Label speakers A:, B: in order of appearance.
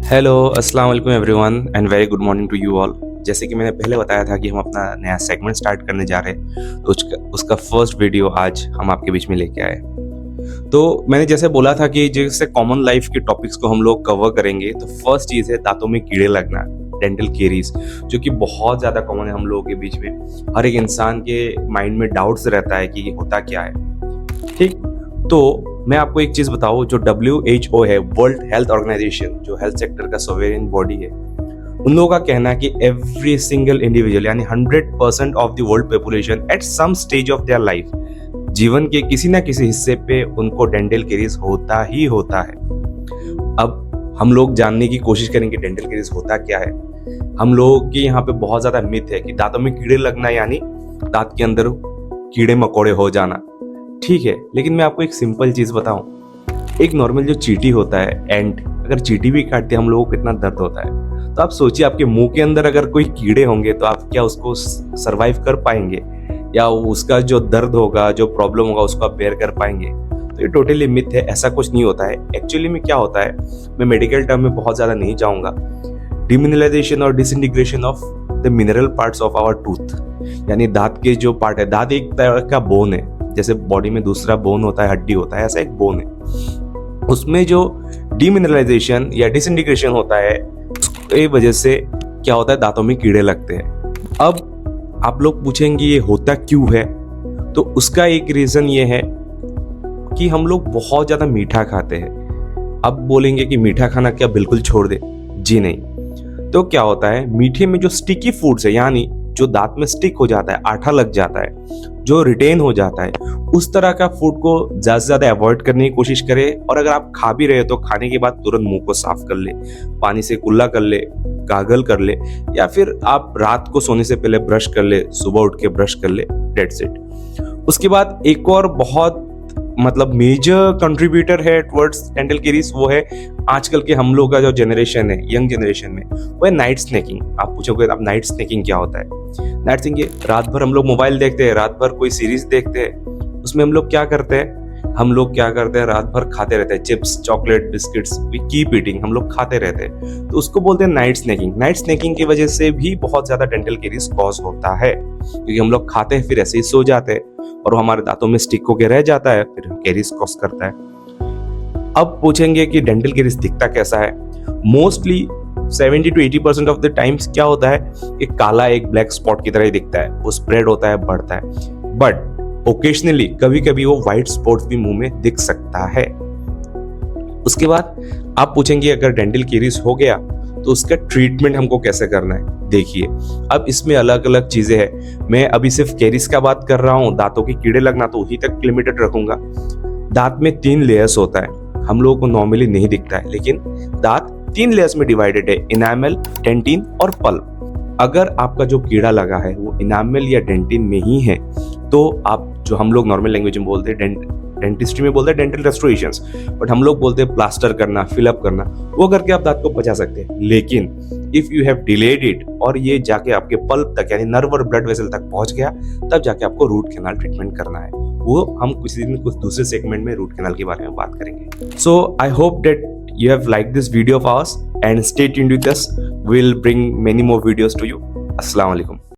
A: Hello, अस्सलाम वालेकुम everyone and very good morning to you all. जैसे कि मैंने पहले बताया था कि हम अपना नया सेगमेंट स्टार्ट करने जा रहे हैं, तो उसका फर्स्ट वीडियो आज हम आपके बीच में लेके आए। तो मैंने जैसे बोला था कि जैसे कॉमन लाइफ के टॉपिक्स को हम लोग कवर करेंगे, तो फर्स्ट चीज़ है दांतों में कीड़े लगना, डेंटल केरीज, जो कि बहुत ज़्यादा कॉमन है हम लोगों के बीच में। हर एक इंसान के माइंड में डाउट्स रहता है कि ये होता क्या है। ठीक, तो मैं आपको एक चीज़ बताऊँ, जो WHO है, वर्ल्ड हेल्थ ऑर्गेनाइजेशन, जो हेल्थ सेक्टर का सोवेरियन बॉडी है, उन लोगों का कहना है कि एवरी सिंगल इंडिविजुअल यानी 100% of the world population at some stage of their life, जीवन के किसी ना किसी हिस्से पे उनको डेंटल केरीज होता ही होता है। अब हम लोग जानने की कोशिश करेंगे डेंटल केरीज होता क्या है। हम लोगों के यहाँ पे बहुत ज़्यादा मिथ है कि दांतों में कीड़े लगना यानी दांत के अंदर कीड़े मकोड़े हो जाना। ठीक है, लेकिन मैं आपको एक सिंपल चीज़ बताऊं, एक नॉर्मल जो चींटी होता है, एंट, अगर चींटी भी काटती है हम लोगों को कितना दर्द होता है। तो आप सोचिए, आपके मुंह के अंदर अगर कोई कीड़े होंगे तो आप क्या उसको सरवाइव कर पाएंगे, या उसका जो दर्द होगा, जो प्रॉब्लम होगा, उसको आप बेयर कर पाएंगे? तो ये टोटली मिथ है, ऐसा कुछ नहीं होता है। एक्चुअली में क्या होता है, मैं मेडिकल टर्म में बहुत ज़्यादा नहीं जाऊँगा। डिमिनरलाइजेशन और disintegration of the mineral parts of our tooth, यानी दांत के जो पार्ट है, दांत एक तरह का बोन है, जैसे बॉडी में दूसरा बोन होता है, हड्डी होता है, ऐसा एक बोन है। उसमें जो डिमिनरलाइजेशन या डिसइंटीग्रेशन होता है, उसकी वजह से क्या होता है, दांतों में कीड़े लगते हैं। अब आप लोग पूछेंगे ये होता क्यों है, तो उसका एक रीजन ये है कि हम लोग बहुत ज्यादा मीठा खाते हैं। अब बोलेंगे कि मीठा खाना क्या बिल्कुल छोड़ दे? जी नहीं। तो क्या होता है, मीठे में जो स्टिकी फूड्स है, यानी जो दांत में स्टिक हो जाता है, आठा लग जाता है, जो रिटेन हो जाता है, उस तरह का फूड को ज़्यादा से ज़्यादा अवॉइड करने की कोशिश करें। और अगर आप खा भी रहे हो तो खाने के बाद तुरंत मुंह को साफ कर ले, पानी से कुल्ला कर ले, गागल कर ले, या फिर आप रात को सोने से पहले ब्रश कर ले, सुबह उठ के ब्रश कर ले, डेट्स इट। उसके बाद एक और बहुत मेजर कंट्रीब्यूटर है टुवर्ड्स डेंटल केरीज, वो है आजकल के हम लोग का जो जनरेशन है, यंग जनरेशन में, वो है नाइट स्नैकिंग। आप पूछोगे अब नाइट स्नैकिंग क्या होता है? नाइट स्नैकिंग, रात भर हम लोग मोबाइल देखते हैं, रात भर कोई सीरीज देखते हैं, उसमें हम लोग क्या करते हैं, रात भर खाते रहते हैं, chips, chocolate, biscuits, we keep eating, हम लोग खाते रहते हैं, तो उसको बोलते हैं नाइट स्नैकिंग। नाइट स्नैकिंग की वजह से भी बहुत ज्यादा डेंटल केरीज कॉज होता है, क्योंकि हम लोग खाते हैं फिर ऐसे ही सो जाते हैं और वो हमारे दांतों में स्टिक होके रह जाता है, फिर केरीज कॉज करता है। अब पूछेंगे कि डेंटल केरीज दिखता कैसा है? Mostly 70 to 80% of the times क्या होता है, एक काला एक ब्लैक स्पॉट की तरह ही दिखता है, वो स्प्रेड होता है, बढ़ता है, बट ओकेशनली कभी कभी वो व्हाइट स्पॉट्स भी मुंह में दिख सकता है। उसके बाद आप पूछेंगे अगर डेंटल केरीज हो गया तो उसका ट्रीटमेंट हमको कैसे करना है? देखिए, अब इसमें अलग अलग चीजें हैं। मैं अभी सिर्फ केरीज का बात कर रहा हूँ, दांतों के कीड़े लगना तो वहीं तक लिमिटेड रखूंगा। दांत में 3 लेयर्स होता है, हम लोगों को नॉर्मली नहीं दिखता है, लेकिन दांत 3 लेयर्स में डिवाइडेड है, इनामल, डेंटिन और पल्प। अगर आपका जो कीड़ा लगा है वो इनामल या डेंटिन में ही है, तो आप, जो हम लोग नॉर्मल लैंग्वेज में बोलते हैं, डेंटिस्ट्री में बोलते हैं डेंटल रेस्टोरेशंस, बट हम लोग बोलते हैं प्लास्टर करना, फिलअप करना, वो करके आप दांत को बचा सकते हैं। लेकिन if you have delayed it और ये जाके आपके पल्प तक यानी नर्व और ब्लड वेसल तक पहुंच गया, तब जाके आपको रूट कैनाल ट्रीटमेंट करना है। वो हम किसी दिन कुछ दूसरे सेगमेंट में रूट कैनाल के बारे में बात करेंगे। So I hope that you have liked this video of ours and stay tuned with us. We'll bring many more videos to you. Assalamu alaikum.